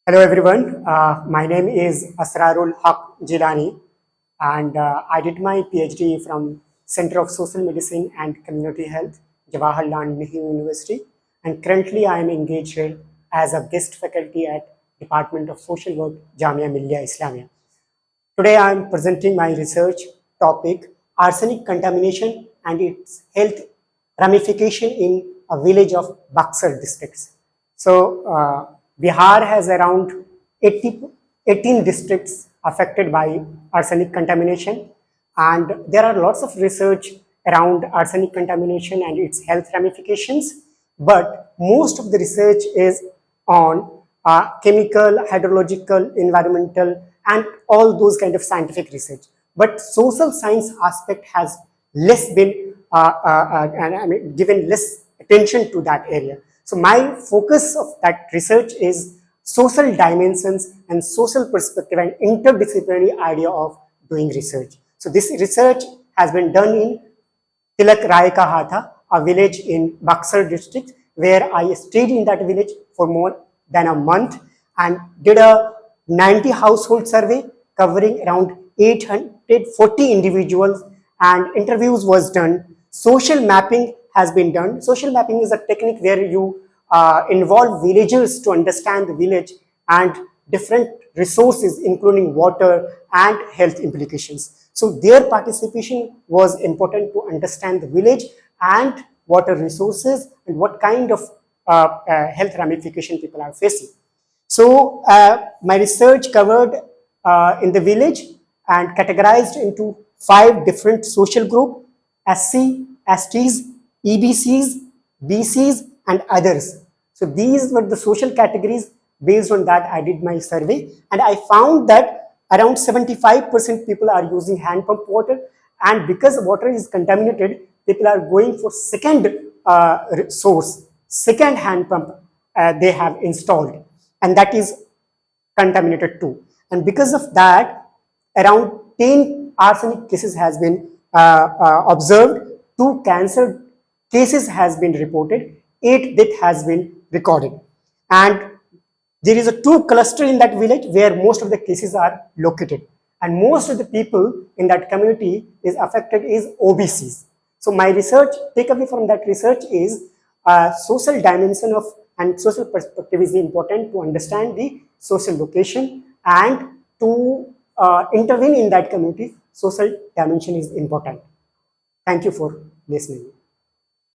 Hello everyone, my name is Asraul Jeelani and I did my PhD from Center of Social Medicine and Community Health, Jawaharlal Nehru University, and currently I am engaged here as a guest faculty at Department of Social Work, Jamia Millia Islamia. Today I am presenting my research topic, arsenic contamination and its health ramification in a village of Buxar districts. Bihar has around 18 districts affected by arsenic contamination, and there are lots of research around arsenic contamination and its health ramifications, but most of the research is on chemical, hydrological, environmental, and all those kind of scientific research. But social science aspect has less been given less attention to that area. So my focus of that research is social dimensions and social perspective and interdisciplinary idea of doing research. So this research has been done in Tilak Raika Hatha, a village in Buxar district, where I stayed in that village for more than a month and did a 90 household survey covering around 840 individuals, and interviews was done. Social mapping has been done. Social mapping is a technique where you involve villagers to understand the village and different resources including water and health implications. So their participation was important to understand the village and water resources and what kind of health ramification people are facing. So my research covered in the village and categorized into 5 different social groups: SC, STs, EBCs, BCs, and others. So these were the social categories. Based on that, I did my survey, and I found that around 75% people are using hand pump water, and because water is contaminated, people are going for second source, second hand pump they have installed, and that is contaminated too. And because of that, around 10 arsenic cases has been observed, 2 cancer cases has been reported, 8 death has been recorded. And there is a 2 cluster in that village where most of the cases are located. And most of the people in that community is affected is OBCs. So my research, takeaway from that research is social dimension of and social perspective is important to understand the social location, and to intervene in that community, social dimension is important. Thank you for listening.